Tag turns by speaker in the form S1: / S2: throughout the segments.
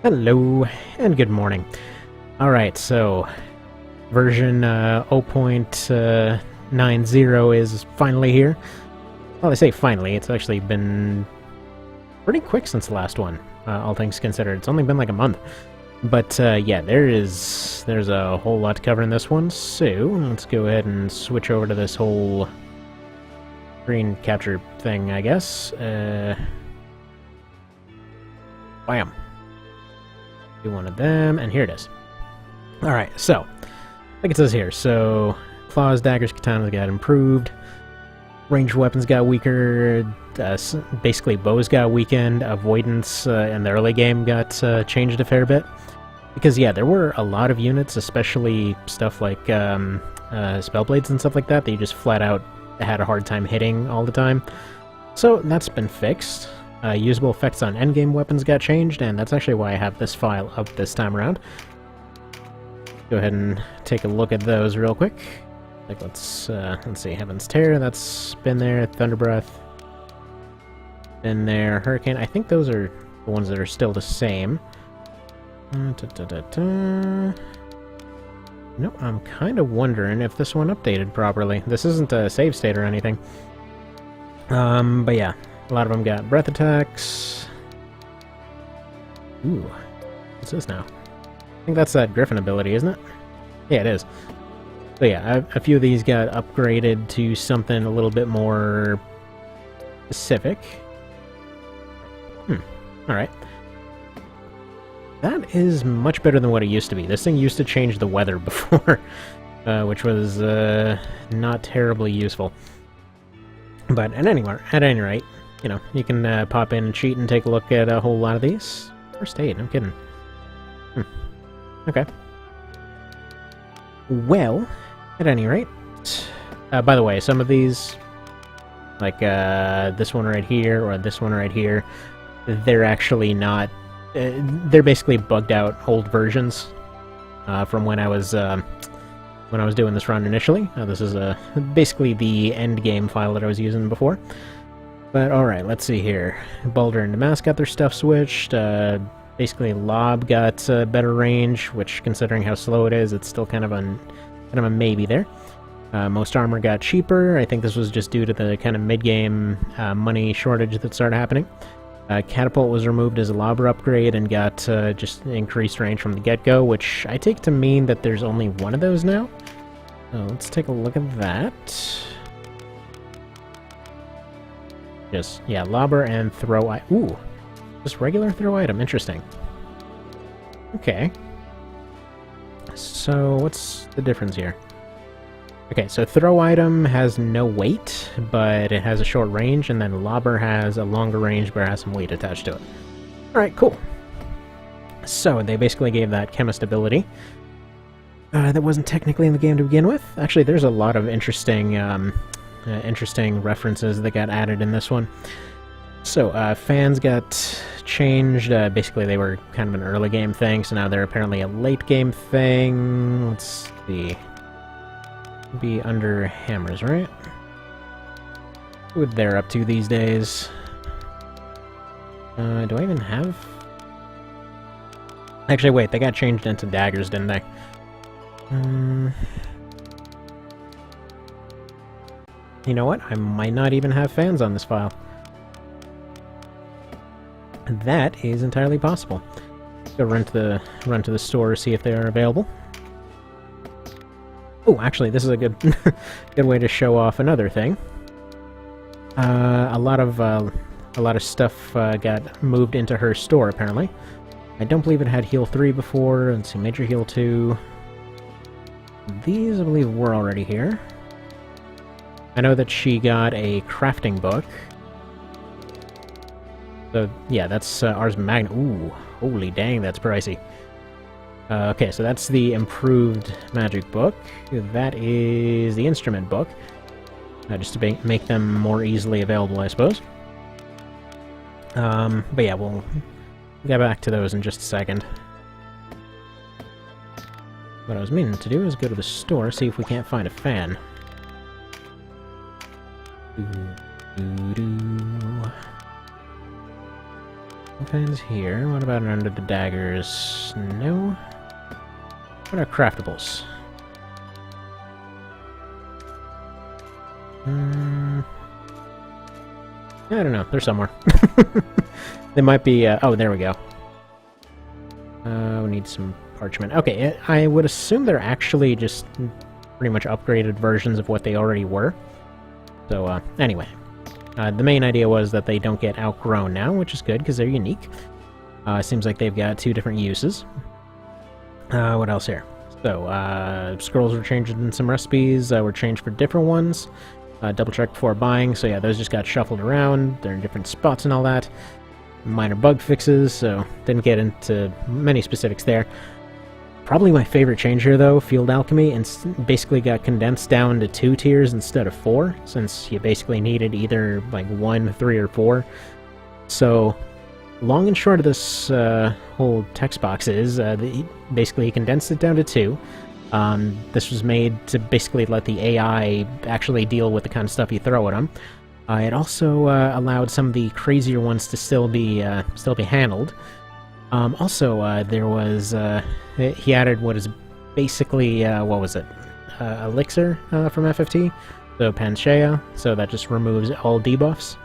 S1: Hello, and good morning. Alright, so version 0.90 is finally here. Well, I say finally, it's actually been pretty quick since the last one, all things considered. It's only been like a month. But yeah, there's a whole lot to cover in this one, so let's go ahead and switch over to this whole screen capture thing, I guess. Bam. Do one of them, and here it is. Alright, so, like it says here, so claws, daggers, katanas got improved, ranged weapons got weaker, basically bows got weakened, avoidance in the early game got changed a fair bit. Because yeah, there were a lot of units, especially stuff like spellblades and stuff like that, that you just flat out had a hard time hitting all the time. So that's been fixed. Usable effects on endgame weapons got changed, and that's actually why I have this file up this time around. Go ahead and take a look at those real quick. Like let's see, Heaven's Tear, that's been there, Thunder Breath, been there, Hurricane. I think those are the ones that are still the same. No, I'm kind of wondering if this one updated properly. This isn't a save state or anything. But yeah. A lot of them got breath attacks. Ooh. What's this now? I think that's that Griffin ability, isn't it? Yeah, it is. So yeah, a few of these got upgraded to something a little bit more specific. Alright. That is much better than what it used to be. This thing used to change the weather before, which was not terribly useful. But at any rate, you know, you can pop in and cheat and take a look at a whole lot of these. First aid, no kidding. Okay. Well, at any rate, by the way, some of these, like this one right here or this one right here, they're actually not. They're basically bugged out old versions from when I was doing this run initially. This is basically the end game file that I was using before. But alright, let's see here. Baldur and Damask got their stuff switched. Basically, Lob got better range, which, considering how slow it is, it's still kind of a maybe there. Most armor got cheaper. I think this was just due to the kind of mid-game money shortage that started happening. Catapult was removed as a Lobber upgrade and got just increased range from the get-go, which I take to mean that there's only one of those now. So let's take a look at that. Just, yeah, Lobber and throw... Ooh! Just regular throw item. Interesting. Okay. So, what's the difference here? Okay, so throw item has no weight, but it has a short range, and then Lobber has a longer range, but it has some weight attached to it. Alright, cool. So, they basically gave that chemist ability. That wasn't technically in the game to begin with. Actually, there's a lot of interesting references that got added in this one. So, fans got changed. Basically, they were kind of an early game thing, so now they're apparently a late game thing. Let's see. Be under hammers, right? What they're up to these days. Do I even have... Actually, wait, they got changed into daggers, didn't they? You know what? I might not even have fans on this file. That is entirely possible. Go run to the store, see if they are available. Oh, actually, this is a good good way to show off another thing. A lot of stuff got moved into her store apparently. I don't believe it had heal 3 before. Let's see, major heal 2. These I believe were already here. I know that she got a crafting book. So, yeah, that's Ars Magna. Ooh, holy dang, that's pricey. Okay, so that's the improved magic book. That is the instrument book. Just to make them more easily available, I suppose. But yeah, we'll get back to those in just a second. What I was meaning to do is go to the store, see if we can't find a fan. Fans here. What about under the daggers? No. What are craftables? I don't know. They're somewhere. They might be... oh, there we go. We need some parchment. Okay, I would assume they're actually just pretty much upgraded versions of what they already were. So, anyway. The main idea was that they don't get outgrown now, which is good, because they're unique. Seems like they've got 2 different uses. What else here? So, scrolls were changed in some recipes, were changed for different ones. Double check before buying, so yeah, those just got shuffled around. They're in different spots and all that. Minor bug fixes, so didn't get into many specifics there. Probably my favorite change here, though, Field Alchemy, and basically got condensed down to 2 tiers instead of 4, since you basically needed either, like, 1, 3, or 4. So, long and short of this whole text box is, basically he condensed it down to 2. This was made to basically let the AI actually deal with the kind of stuff you throw at them. It also allowed some of the crazier ones to still be handled. Also, there was he added what is basically what was it? Elixir from FFT, so Panacea, so that just removes all debuffs.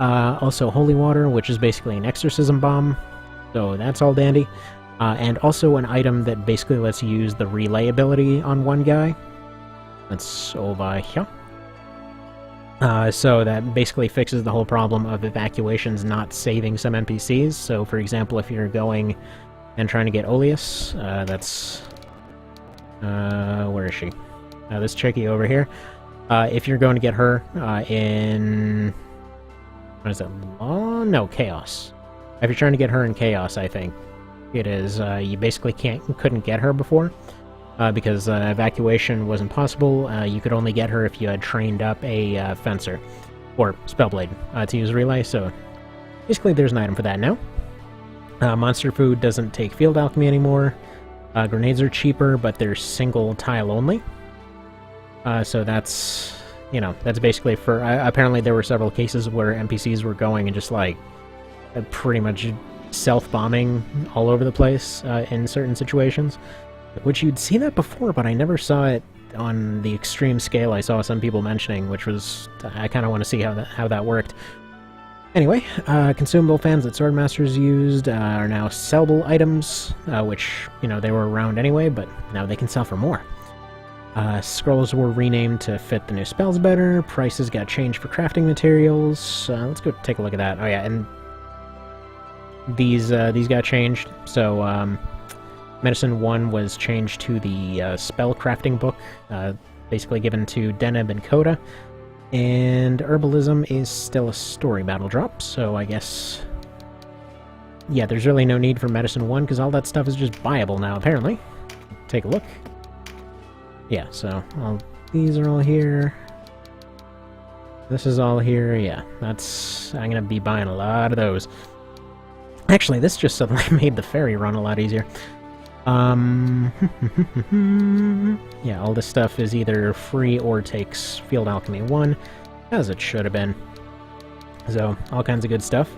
S1: Also, Holy Water, which is basically an exorcism bomb, so that's all dandy. And also an item that basically lets you use the relay ability on one guy. That's over here. So that basically fixes the whole problem of evacuations not saving some NPCs. So, for example, if you're going and trying to get Oleus, that's... where is she? This chickie over here. If you're going to get her in... What is it? Law? No, Chaos. If you're trying to get her in Chaos, I think it is, you basically couldn't get her before. Because evacuation wasn't possible. You could only get her if you had trained up a fencer or spellblade to use relay. So basically, there's an item for that now. Monster food doesn't take field alchemy anymore. Grenades are cheaper, but they're single tile only. So that's that's basically for. Apparently, there were several cases where NPCs were going and just like pretty much self-bombing all over the place in certain situations. Which you'd see that before, but I never saw it on the extreme scale I saw some people mentioning, which was... I kind of want to see how that worked. Anyway, consumable fans that Swordmasters used are now sellable items, which, they were around anyway, but now they can sell for more. Scrolls were renamed to fit the new spells better, prices got changed for crafting materials. Let's go take a look at that. Oh yeah, and these got changed, so... Medicine 1 was changed to the spell crafting book, basically given to Deneb and Coda, and Herbalism is still a story battle drop, so I guess... Yeah, there's really no need for Medicine 1, because all that stuff is just buyable now, apparently. Take a look. Yeah, so these are all here. This is all here, yeah. I'm gonna be buying a lot of those. Actually, this just suddenly made the ferry run a lot easier. Yeah, all this stuff is either free or takes Field Alchemy 1, as it should have been. So, all kinds of good stuff.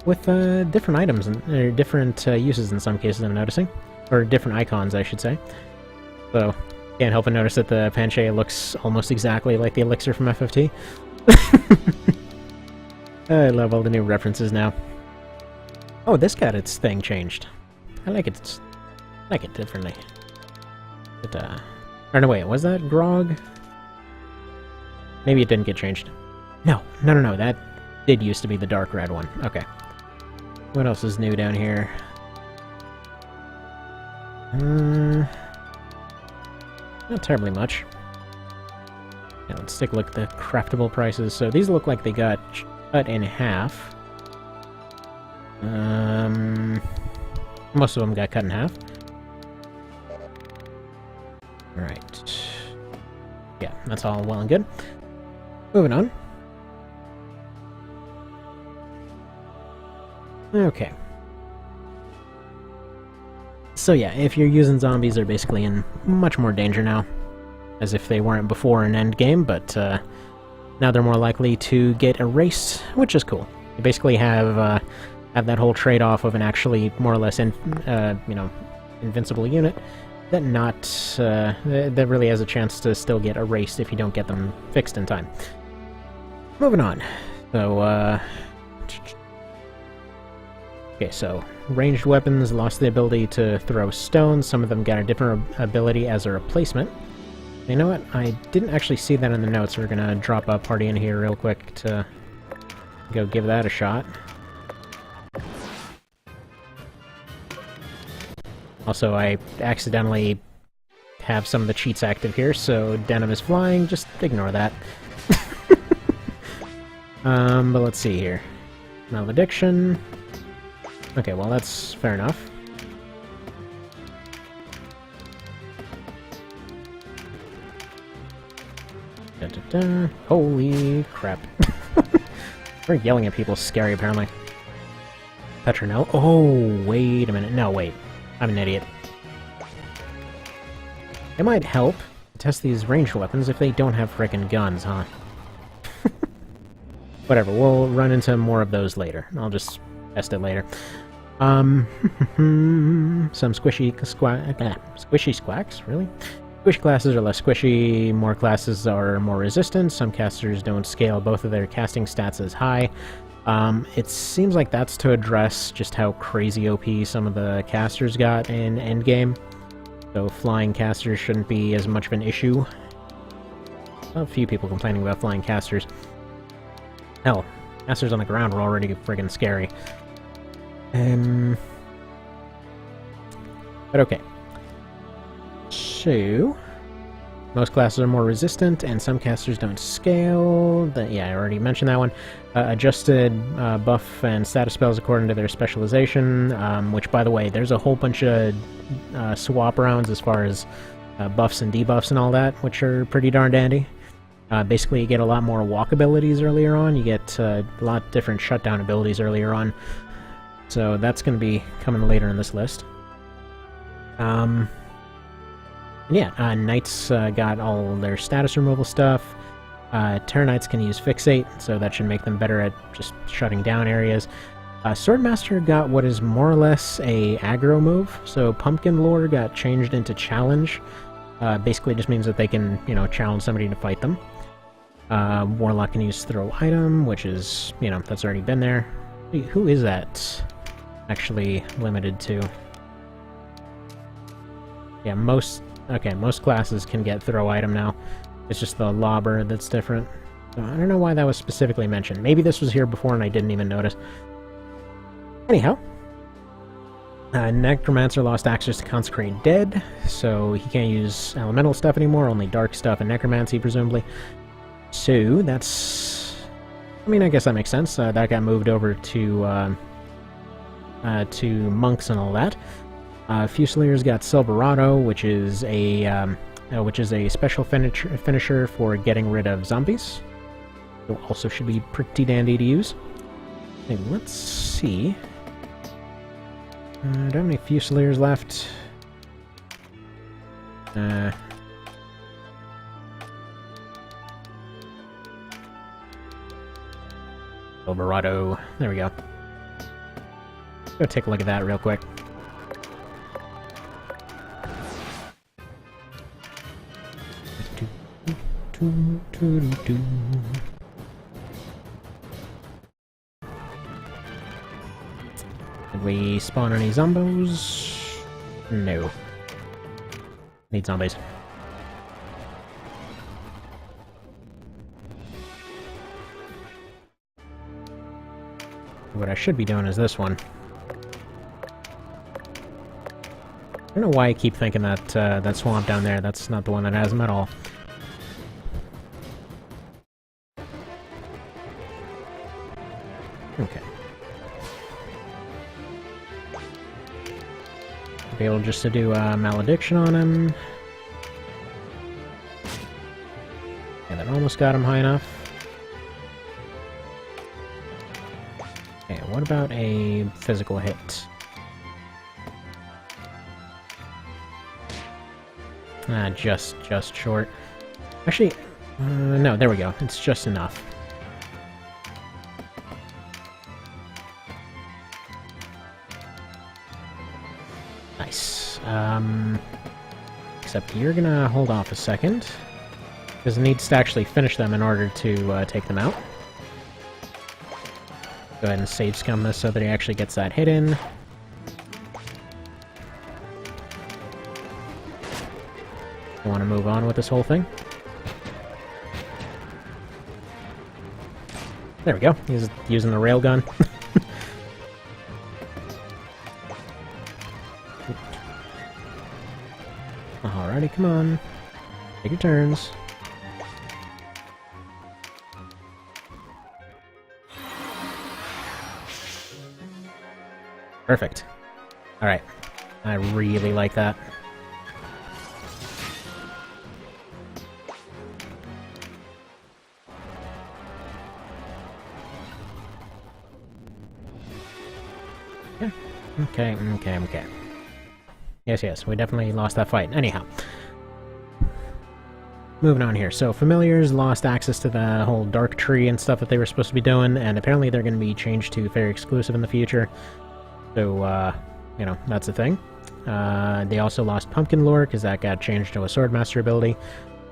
S1: With different items, and different uses in some cases, I'm noticing. Or different icons, I should say. So, can't help but notice that the Panacea looks almost exactly like the Elixir from FFT. I love all the new references now. Oh, this got its thing changed. I like it. Differently. But, or no, wait, was that Grog? Maybe it didn't get changed. No, that did used to be the dark red one. Okay. What else is new down here? Not terribly much. Yeah, let's take a look at the craftable prices. So these look like they got cut in half. Most of them got cut in half. Alright. Yeah, that's all well and good. Moving on. Okay. So yeah, if you're using zombies, they're basically in much more danger now. As if they weren't before in endgame, but now they're more likely to get erased, which is cool. You basically have have that whole trade-off of an actually more or less, invincible unit that that really has a chance to still get erased if you don't get them fixed in time. Moving on. So, okay, so ranged weapons lost the ability to throw stones. Some of them got a different ability as a replacement. You know what? I didn't actually see that in the notes. We're gonna drop a party in here real quick to go give that a shot. Also, I accidentally have some of the cheats active here, so Denim is flying. Just ignore that. But let's see here. Malediction. Okay, well that's fair enough. Da-da-da. Holy crap. We're yelling at people is scary, apparently. Petronel. Oh, wait a minute. No, wait. I'm an idiot. It might help to test these ranged weapons if they don't have frickin' guns, huh? Whatever, we'll run into more of those later. I'll just test it later. Some squishy squacks, really? Squishy classes are less squishy, more classes are more resistant, some casters don't scale both of their casting stats as high. It seems like that's to address just how crazy OP some of the casters got in endgame. So flying casters shouldn't be as much of an issue. A few people complaining about flying casters. Hell, casters on the ground were already friggin' scary. But okay. So, most classes are more resistant, and some casters don't scale. Yeah, I already mentioned that one. Adjusted buff and status spells according to their specialization, which, by the way, there's a whole bunch of swap rounds as far as buffs and debuffs and all that, which are pretty darn dandy. Basically, you get a lot more walk abilities earlier on. You get a lot different shutdown abilities earlier on. So that's going to be coming later in this list. Yeah, Knights got all their status removal stuff. Terror Knights can use Fixate, so that should make them better at just shutting down areas. Swordmaster got what is more or less a aggro move, so Pumpkin Lore got changed into Challenge. Basically just means that they can, challenge somebody to fight them. Warlock can use Throw Item, which is, that's already been there. Who is that actually limited to? Yeah, most classes can get Throw Item now. It's just the Lobber that's different. So I don't know why that was specifically mentioned. Maybe this was here before and I didn't even notice. Anyhow, Necromancer lost access to Consecrate Dead, so he can't use elemental stuff anymore, only dark stuff and necromancy, presumably. So, that's... I guess that makes sense. That got moved over to monks and all that. Fusiliers got Silverado, which is a special finisher for getting rid of zombies. It also should be pretty dandy to use. Okay, let's see. Do I have any Fusiliers left? Silverado. There we go. Go take a look at that real quick. Did we spawn any zombos? No. Need zombies. What I should be doing is this one. I don't know why I keep thinking that that swamp down there, that's not the one that has them at all. Okay. Be able just to do Malediction on him. Yeah, that almost got him high enough. Okay, what about a physical hit? Just short. Actually, no, there we go. It's just enough. Nice. Except you're gonna hold off a second, because it needs to actually finish them in order to take them out. Go ahead and save scum this so that he actually gets that hit in. I want to move on with this whole thing. There we go. He's using the railgun. Alrighty, come on. Take your turns. Perfect. Alright. I really like that. Okay. Yes, we definitely lost that fight. Anyhow. Moving on here. So, familiars lost access to the whole dark tree and stuff that they were supposed to be doing, and apparently they're going to be changed to Fairy Exclusive in the future. So, you know, that's a thing. They also lost Pumpkin Lore, because that got changed to a Swordmaster ability.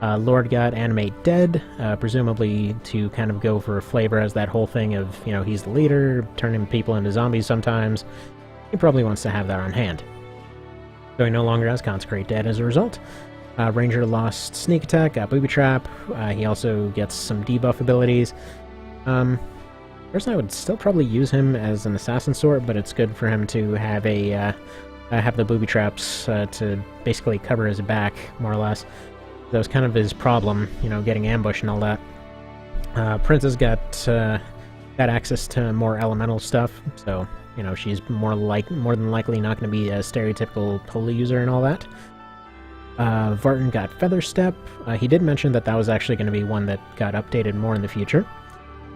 S1: Lord got Animate Dead, presumably to kind of go for a flavor as that whole thing of, you know, he's the leader, turning people into zombies sometimes. He probably wants to have that on hand. So he no longer has Consecrate Dead as a result. Ranger lost Sneak Attack, got Booby Trap. He also gets some debuff abilities. Personally, I would still probably use him as an assassin sort, but it's good for him to have a have the booby traps to basically cover his back, more or less. That was kind of his problem, you know, getting ambushed and all that. Princess got access to more elemental stuff, so you know she's more than likely not going to be a stereotypical pull user and all that. Vartan got Feather Step. He did mention that was actually going to be one that got updated more in the future.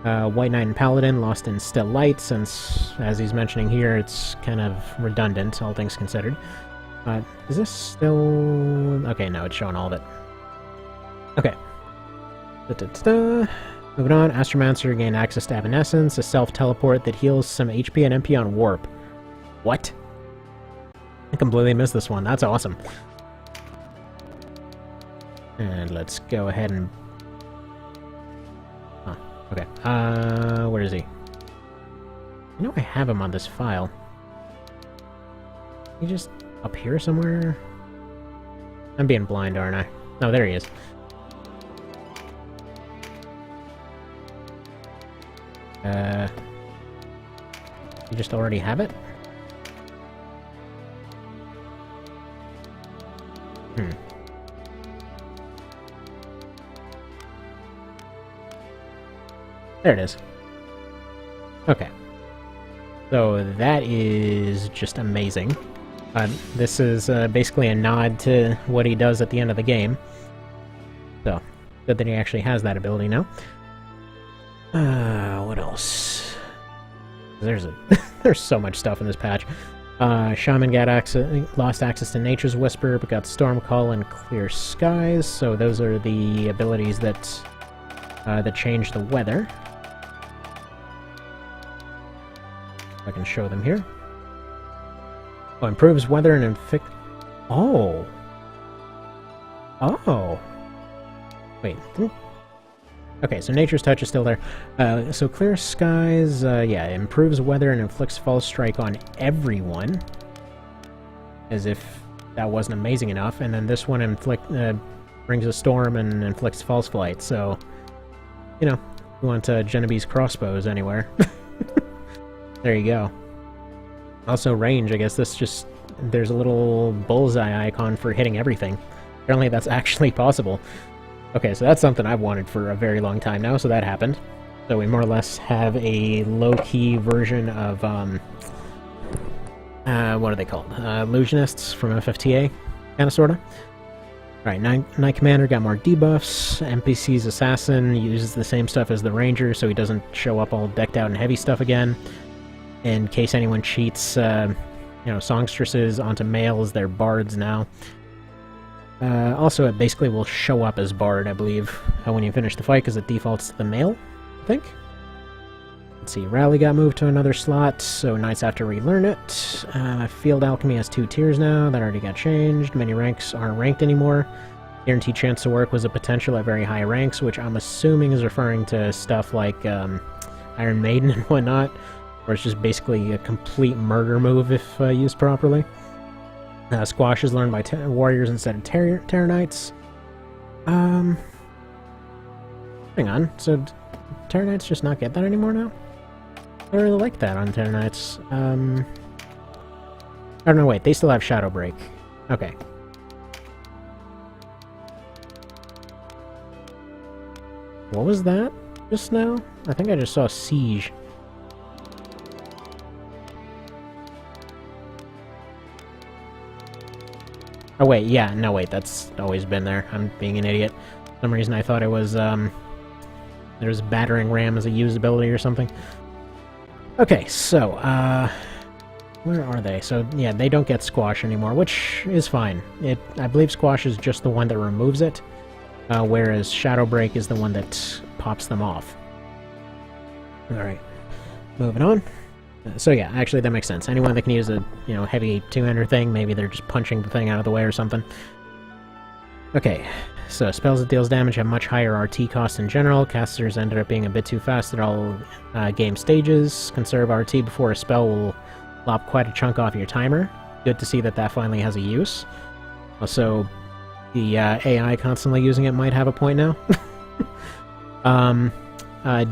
S1: White Knight and Paladin lost in Still Light, since, as he's mentioning here, it's kind of redundant, all things considered. Is this still... Okay, no, it's showing all of it. Okay. Moving on, Astromancer gained access to Evanescence, a self-teleport that heals some HP and MP on Warp. What? I completely missed this one. That's awesome. And let's go ahead and... Oh, okay. Where is he? I know I have him on this file. He just up here somewhere? I'm being blind, aren't I? No, there he is. You just already have it? There it is. Okay. So that is just amazing. This is basically a nod to what he does at the end of the game. So, good that he actually has that ability now. What else? There's so much stuff in this patch. Shaman lost access to Nature's Whisper, but got Storm Call and Clear Skies. So those are the abilities that change the weather. If I can show them here. Oh, improves weather and inflict... Oh! Oh! Wait. Okay, so Nature's Touch is still there. So Clear Skies, yeah, improves weather and inflicts False Strike on everyone. As if that wasn't amazing enough. And then this one brings a storm and inflicts False Flight. So, you know, you want Genevieve's crossbows anywhere. There you go. Also range, I guess there's a little bullseye icon for hitting everything. Apparently that's actually possible. Okay, so that's something I've wanted for a very long time now, so that happened. So we more or less have a low-key version of, what are they called? Illusionists from FFTA, kinda sorta. Alright, Knight Commander got more debuffs. NPC's Assassin uses the same stuff as the Ranger, so he doesn't show up all decked out in heavy stuff again. In case anyone cheats, you know, songstresses onto males, they're bards now. Also, it basically will show up as bard, I believe, when you finish the fight, because it defaults to the male, I think? Let's see, Rally got moved to another slot, so Knights have to relearn it. Field Alchemy has 2 tiers now, that already got changed. Many ranks aren't ranked anymore. Guaranteed chance to work was a potential at very high ranks, which I'm assuming is referring to stuff like Iron Maiden and whatnot, or it's just basically a complete murder move if used properly. Squash is learned by warriors instead of Terror Knights. Hang on, so Terror Knights just not get that anymore now? I really like that on Terror Knights. Oh no, wait, they still have Shadow Break. Okay. What was that just now? I think I just saw Siege. Oh wait, yeah, no wait, that's always been there. I'm being an idiot. For some reason I thought it was, there's Battering Ram as a usability or something. Okay, so, where are they? So, yeah, they don't get Squash anymore, which is fine. I believe Squash is just the one that removes it, whereas Shadow Break is the one that pops them off. Alright, moving on. So yeah, actually that makes sense. Anyone that can use a, heavy two-hander thing, maybe they're just punching the thing out of the way or something. Okay, so spells that deals damage have much higher RT costs in general. Casters ended up being a bit too fast at all game stages. Conserve RT before a spell will lop quite a chunk off your timer. Good to see that that finally has a use. Also, the AI constantly using it might have a point now.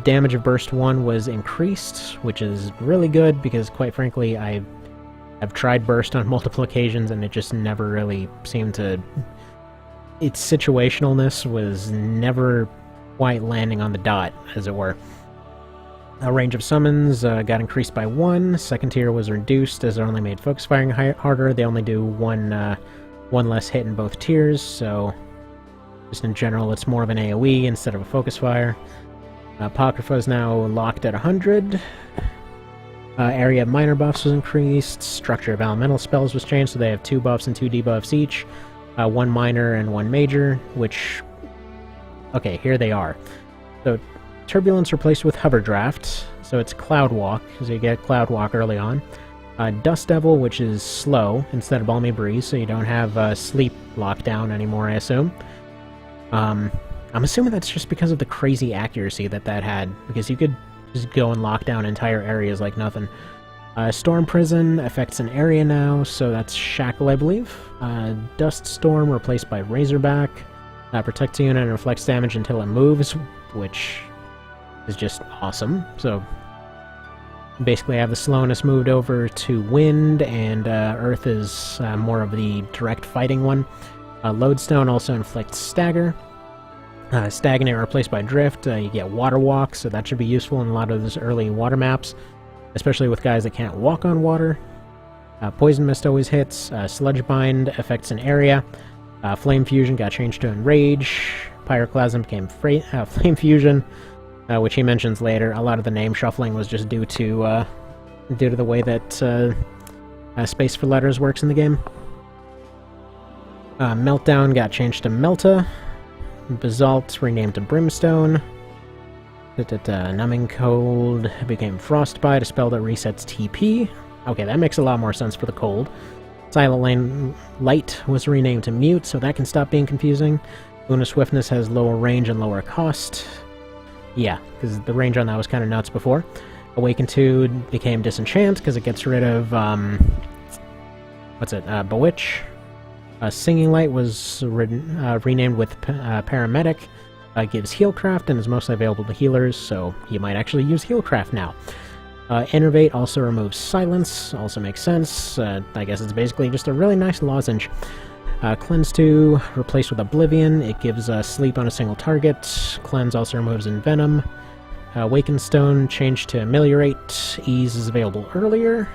S1: Damage of Burst 1 was increased, which is really good because, quite frankly, I've tried Burst on multiple occasions and it just never really seemed to... Its situationalness was never quite landing on the dot, as it were. Range of Summons got increased by 1. Second tier was reduced as it only made focus firing harder. They only do one less hit in both tiers, so just in general it's more of an AoE instead of a focus fire. Apocrypha is now locked at 100. Area of minor buffs was increased. Structure of elemental spells was changed, so they have 2 buffs and 2 debuffs each. 1 minor and 1 major, which... Okay, here they are. So, Turbulence replaced with Hover Draft, so it's Cloud Walk, so you get Cloud Walk early on. Dust Devil, which is slow, instead of Balmy Breeze, so you don't have Sleep Lockdown anymore, I assume. I'm assuming that's just because of the crazy accuracy that had, because you could just go and lock down entire areas like nothing. Storm Prison affects an area now, so that's Shackle, I believe. Dust Storm replaced by Razorback. Protects the unit and reflects damage until it moves, which is just awesome. So basically I have the slowness moved over to Wind, and Earth is more of the direct fighting one. Lodestone also inflicts Stagger. Stagnate replaced by Drift. You get Water Walk, so that should be useful in a lot of those early water maps, especially with guys that can't walk on water. Poison Mist always hits. Sludge Bind affects an area. Flame Fusion got changed to Enrage. Pyroclasm became Flame Fusion, which he mentions later. A lot of the name shuffling was just due to the way that Space for Letters works in the game. Meltdown got changed to Melta. Basalt renamed to Brimstone. Numbing Cold became Frostbite, a spell that resets TP. Okay, that makes a lot more sense for the cold. Silent Light was renamed to Mute, so that can stop being confusing. Luna Swiftness has lower range and lower cost. Yeah, because the range on that was kind of nuts before. Awaken 2 became Disenchant, because it gets rid of, Bewitch. Singing Light was renamed with Paramedic. Gives Healcraft and is mostly available to healers, so you might actually use Healcraft now. Innervate also removes Silence, also makes sense. I guess it's basically just a really nice lozenge. Cleanse 2 replaced with Oblivion. It gives sleep on a single target. Cleanse also removes Envenom. Awaken Stone changed to Ameliorate. Ease is available earlier.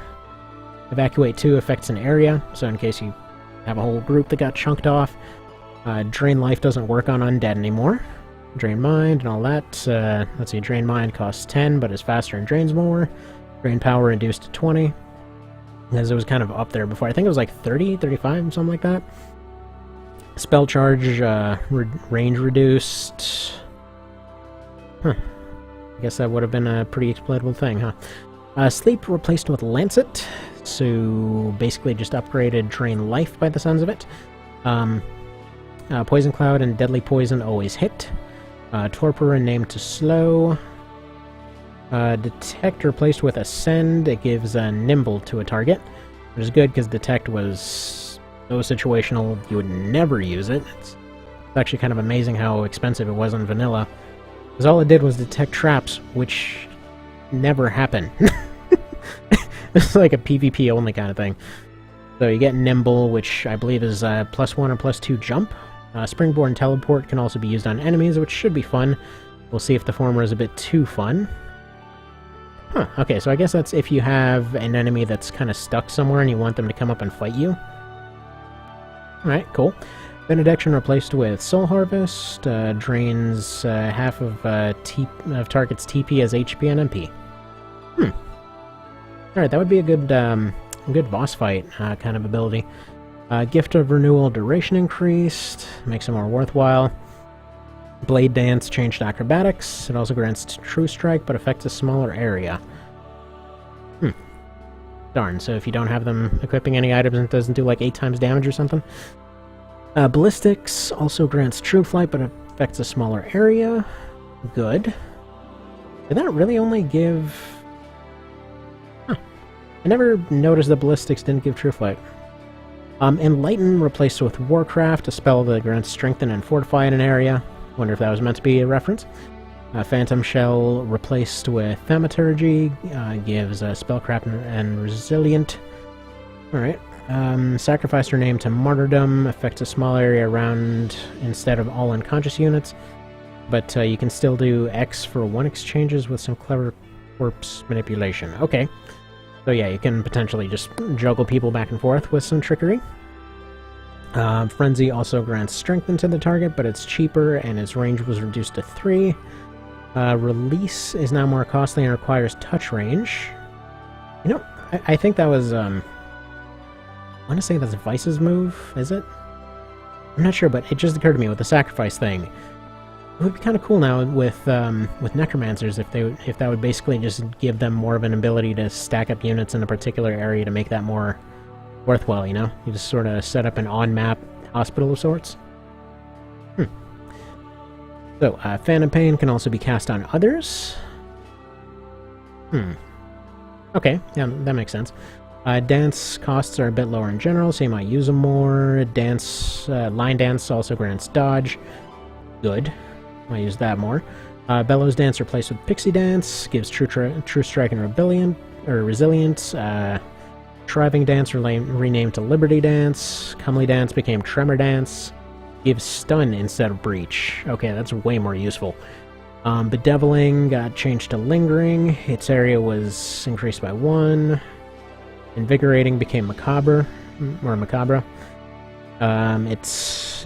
S1: Evacuate 2 affects an area, so in case you have a whole group that got chunked off. Drain Life doesn't work on Undead anymore. Drain Mind and all that. Let's see, Drain Mind costs 10, but is faster and drains more. Drain Power reduced to 20, as it was kind of up there before. I think it was like 30, 35, something like that. Spell Charge, range reduced. Huh. I guess that would have been a pretty exploitable thing, huh? Sleep replaced with Lancet, so basically just upgraded Drain Life by the sounds of it. Poison Cloud and Deadly Poison always hit. Torpor named to Slow. Detect replaced with Ascend. It gives a Nimble to a target, which is good because Detect was so situational you would never use it. It's actually kind of amazing how expensive it was on vanilla, because all it did was detect traps, which never happen. It's like a PvP only kind of thing. So you get Nimble, which I believe is +1 or +2 jump. Springboard Teleport can also be used on enemies, which should be fun. We'll see if the former is a bit too fun. Huh, okay, so I guess that's if you have an enemy that's kind of stuck somewhere and you want them to come up and fight you. Alright, cool. Benediction replaced with Soul Harvest, drains half of target's TP as HP and MP. Alright, that would be a good boss fight kind of ability. Gift of Renewal duration increased, makes it more worthwhile. Blade Dance changed acrobatics. It also grants True Strike, but affects a smaller area. Darn, so if you don't have them equipping any items, it doesn't do like 8 times damage or something. Ballistics also grants True Flight, but affects a smaller area. Good. Did that really only give... I never noticed that Ballistics didn't give True Flight. Enlighten replaced with Warcraft, a spell that grants Strengthen and Fortify in an area. Wonder if that was meant to be a reference. Phantom Shell replaced with Thaumaturgy, gives Spellcraft and Resilient. Alright. Sacrifice her name to Martyrdom, affects a small area around instead of all unconscious units. But you can still do X for 1 exchanges with some clever corpse manipulation. Okay. So yeah, you can potentially just juggle people back and forth with some trickery. Frenzy also grants Strengthen to the target, but it's cheaper and its range was reduced to 3. Release is now more costly and requires touch range. You know, I think that was, I want to say that's Vice's move, is it? I'm not sure, but it just occurred to me with the sacrifice thing. It would be kind of cool now with necromancers if that would basically just give them more of an ability to stack up units in a particular area to make that more worthwhile, you know? You just sort of set up an on-map hospital of sorts. So, Phantom Pain can also be cast on others. Okay, yeah, that makes sense. Dance costs are a bit lower in general, so you might use them more. Line Dance also grants dodge. Good. Might use that more. Bellows Dance replaced with Pixie Dance, gives True Strike and Resilience. Shriving Dance renamed to Liberty Dance. Comely Dance became Tremor Dance. Gives Stun instead of Breach. Okay, that's way more useful. Bedeviling got changed to Lingering. Its area was increased by 1. Invigorating became Macabre.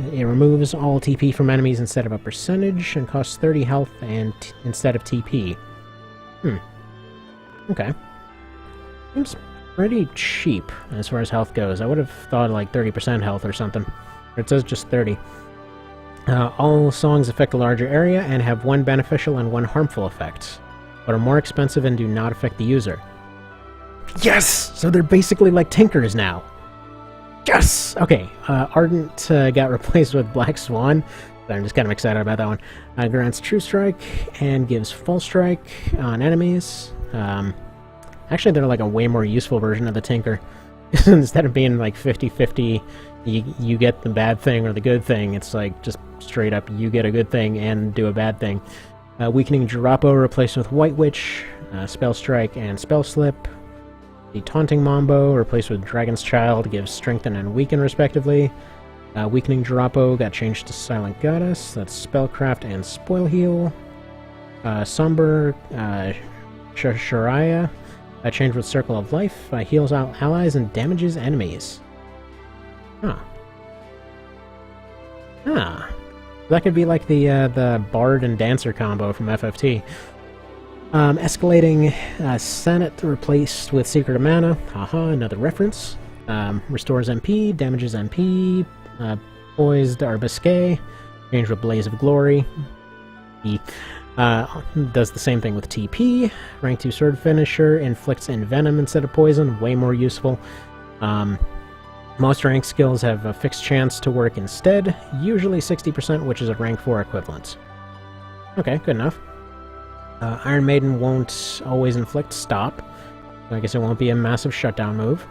S1: It removes all TP from enemies instead of a percentage, and costs 30 health instead of TP. Okay. Seems pretty cheap as far as health goes. I would have thought like 30% health or something. It says just 30. All songs affect a larger area and have 1 beneficial and 1 harmful effect, but are more expensive and do not affect the user. Yes! So they're basically like Tinkers now. Yes! Okay, Ardent got replaced with Black Swan. So I'm just kind of excited about that one. Grants True Strike and gives Full Strike on enemies. Actually, they're like a way more useful version of the Tinker. Instead of being like 50-50, you get the bad thing or the good thing, it's like just straight up you get a good thing and do a bad thing. Weakening Jirapo replaced with White Witch, Spell Strike and Spell Slip. The Taunting Mambo replaced with Dragon's Child gives Strengthen and Weaken respectively. Weakening Jirapo got changed to Silent Goddess, that's Spellcraft and Spoil Heal. Somber Shariah changed with Circle of Life, heals out allies and damages enemies. That could be like the Bard and Dancer combo from FFT. Escalating Senate replaced with Secret of Mana. Haha, another reference. Restores MP, damages MP. Poised Arbusque, changed with Blaze of Glory. Does the same thing with TP. Rank 2 sword finisher, inflicts envenom instead of poison, way more useful. Most rank skills have a fixed chance to work instead, usually 60%, which is a rank 4 equivalent. Okay, good enough. Iron Maiden won't always inflict stop, so I guess it won't be a massive shutdown move.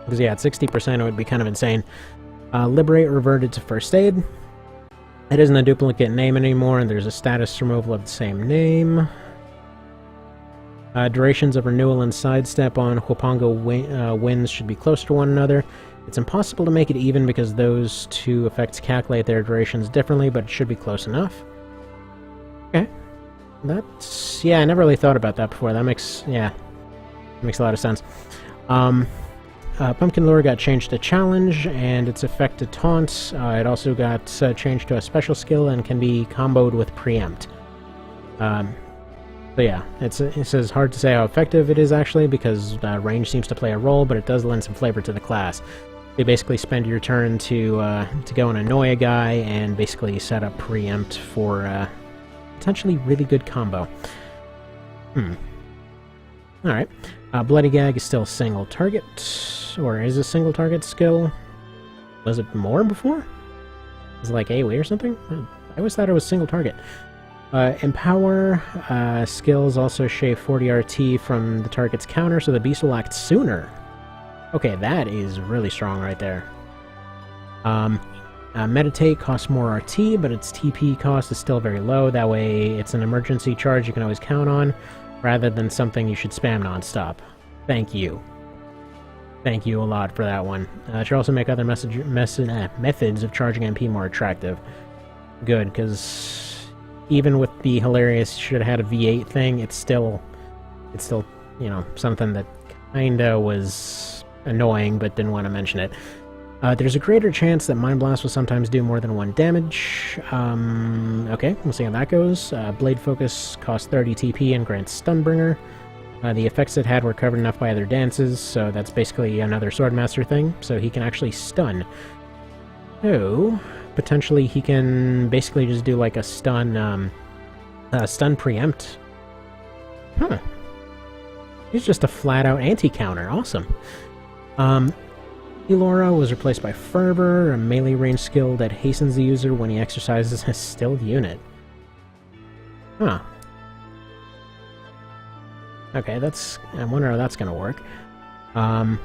S1: Because yeah, at 60% it would be kind of insane. Liberate reverted to first aid. It isn't a duplicate name anymore, and there's a status removal of the same name. Durations of renewal and sidestep on Huapongo winds should be close to one another. It's impossible to make it even because those two effects calculate their durations differently, but it should be close enough. Okay. That's... yeah, I never really thought about that before. That makes... yeah. Makes a lot of sense. Pumpkin Lure got changed to Challenge, and its effect to Taunt. It also got changed to a special skill and can be comboed with Preempt. So yeah, it says hard to say how effective it is actually, because range seems to play a role, but it does lend some flavor to the class. You basically spend your turn to go and annoy a guy, and basically set up Preempt for potentially really good combo. Alright. Bloody Gag is still single target, or is a single target skill? Was it more before? Was it like AoE or something? I always thought it was single target. Empower skills also shave 40 RT from the target's counter, so the beast will act sooner. Okay, that is really strong right there. Meditate costs more RT, but its TP cost is still very low. That way, it's an emergency charge you can always count on, rather than something you should spam non-stop. Thank you. Thank you a lot for that one. It should also make other methods of charging MP more attractive. Good, because even with the hilarious should have had a V8 thing, it's still, you know, something that kinda was annoying, but didn't want to mention it. There's a greater chance that Mind Blast will sometimes do more than 1 damage. Okay, we'll see how that goes. Blade Focus costs 30 TP and grants Stunbringer. The effects it had were covered enough by other dances, so that's basically another Swordmaster thing, so he can actually stun. So, potentially he can basically just do like a stun preempt. Huh. He's just a flat-out anti-counter. Awesome. Elora was replaced by Fervor, a melee range skill that hastens the user when he exercises a stilled unit. Huh. Okay, that's... I wonder how that's gonna work. Yeah,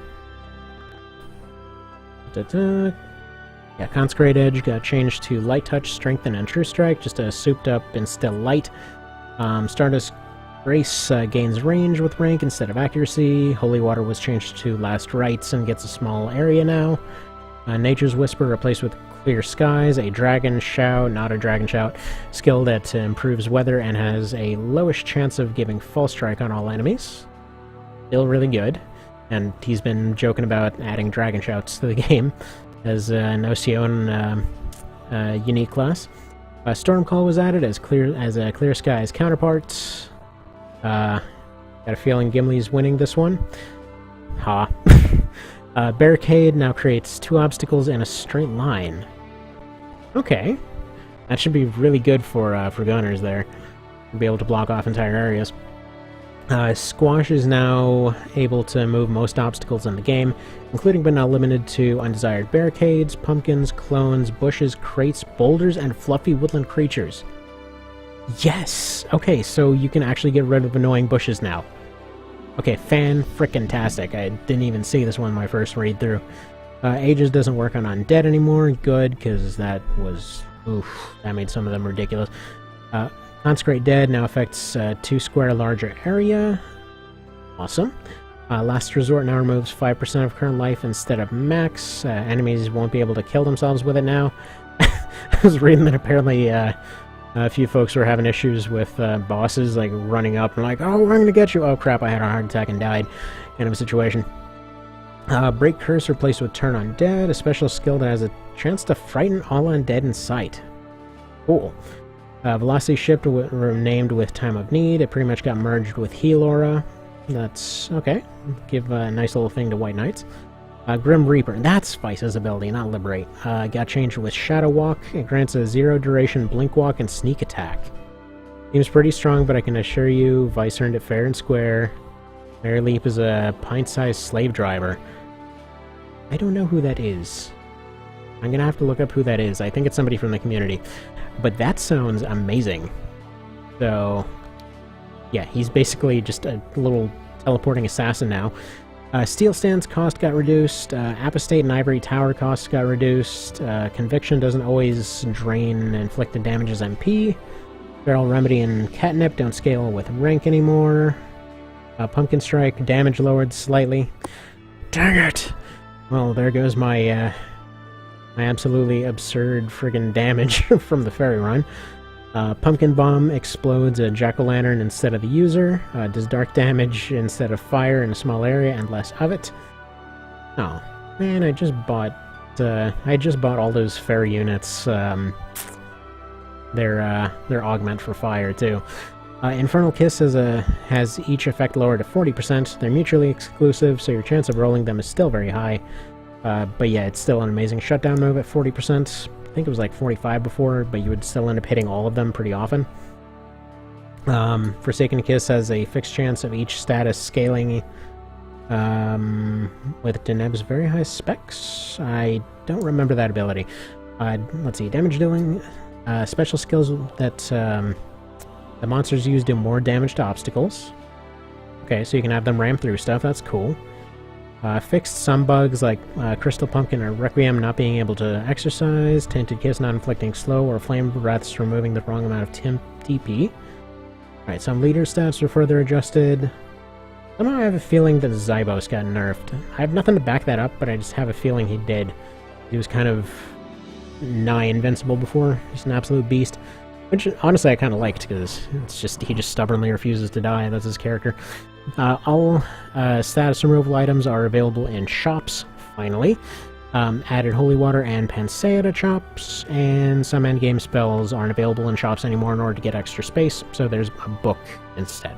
S1: Consecrate Edge got changed to Light Touch, Strengthen, and True Strike, just a souped-up and still light. Stardust Grace gains range with rank instead of accuracy. Holy Water was changed to Last Rites and gets a small area now. Nature's Whisper replaced with Clear Skies, a Dragon Shout, not a Dragon Shout, skill that improves weather and has a lowish chance of giving False Strike on all enemies. Still really good, and he's been joking about adding Dragon Shouts to the game as an Ocean unique class. Stormcall was added as a Clear Skies counterpart. Got a feeling Gimli's winning this one. Ha. Barricade now creates 2 obstacles in a straight line. Okay. That should be really good for gunners there. Be able to block off entire areas. Squash is now able to move most obstacles in the game, including but not limited to undesired barricades, pumpkins, clones, bushes, crates, boulders, and fluffy woodland creatures. Yes! Okay, so you can actually get rid of annoying bushes now. Okay, fan-frickin-tastic. I didn't even see this one in my first read-through. Aegis doesn't work on undead anymore. Good, because that was... oof, that made some of them ridiculous. Consecrate Dead now affects 2 square larger area. Awesome. Last Resort now removes 5% of current life instead of max. Enemies won't be able to kill themselves with it now. I was reading that apparently a few folks were having issues with bosses, like, running up and like, oh, we're gonna get you. Oh, crap, I had a heart attack and died. Kind of a situation. Break Curse replaced with Turn Undead, a special skill that has a chance to frighten all undead in sight. Cool. Velocity Shift named with Time of Need. It pretty much got merged with Heal Aura. That's okay. Give a nice little thing to White Knights. Grim Reaper. That's Spice's ability, not Liberate. Got changed with Shadow Walk. It grants a 0 duration Blink Walk and Sneak Attack. Seems pretty strong, but I can assure you, Vice earned it fair and square. Mary Leap is a pint-sized slave driver. I don't know who that is. I'm gonna have to look up who that is. I think it's somebody from the community. But that sounds amazing. So, yeah, he's basically just a little teleporting assassin now. Steel Stand's cost got reduced. Apostate and Ivory Tower costs got reduced. Conviction doesn't always drain inflicted damage as MP. Feral Remedy and Catnip don't scale with rank anymore. Pumpkin Strike, damage lowered slightly. Dang it! Well, there goes my absolutely absurd friggin' damage from the Fairy Run. Pumpkin Bomb explodes a Jack-o'-lantern instead of the user, does dark damage instead of fire in a small area and less of it. Oh, man, I just bought all those fairy units, their augment for fire, too. Infernal Kiss has each effect lowered to 40%. They're mutually exclusive, so your chance of rolling them is still very high. But yeah, it's still an amazing shutdown move at 40%. I think it was like 45 before, but you would still end up hitting all of them pretty often. Forsaken Kiss has a fixed chance of each status scaling with Deneb's very high specs. I don't remember that ability. Let's see, damage dealing. Special skills that the monsters use do more damage to obstacles. Okay, so you can have them ram through stuff, that's cool. Fixed some bugs like Crystal Pumpkin or Requiem not being able to exercise, Tainted Kiss not inflicting slow or flame breaths removing the wrong amount of TP. Alright, some leader stats were further adjusted. Somehow I have a feeling that Zybos got nerfed. I have nothing to back that up, but I just have a feeling he did. He was kind of nigh invincible before. He's an absolute beast. Which, honestly, I kind of liked, because it's just he just stubbornly refuses to die. That's his character. All status removal items are available in shops, finally. Added Holy Water and Panacea to shops, and some endgame spells aren't available in shops anymore in order to get extra space, so there's a book instead.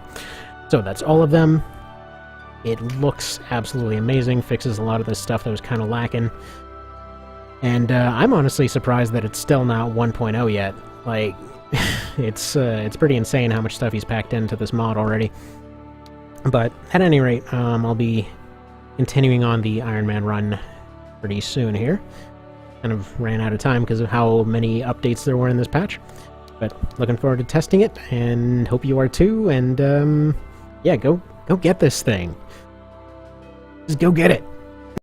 S1: So that's all of them. It looks absolutely amazing, fixes a lot of this stuff that was kind of lacking. And I'm honestly surprised that it's still not 1.0 yet. Like, it's pretty insane how much stuff he's packed into this mod already. But at any rate, I'll be continuing on the Iron Man run pretty soon here. Kind of ran out of time because of how many updates there were in this patch. But looking forward to testing it, and hope you are too, and yeah, go get this thing. Just go get it.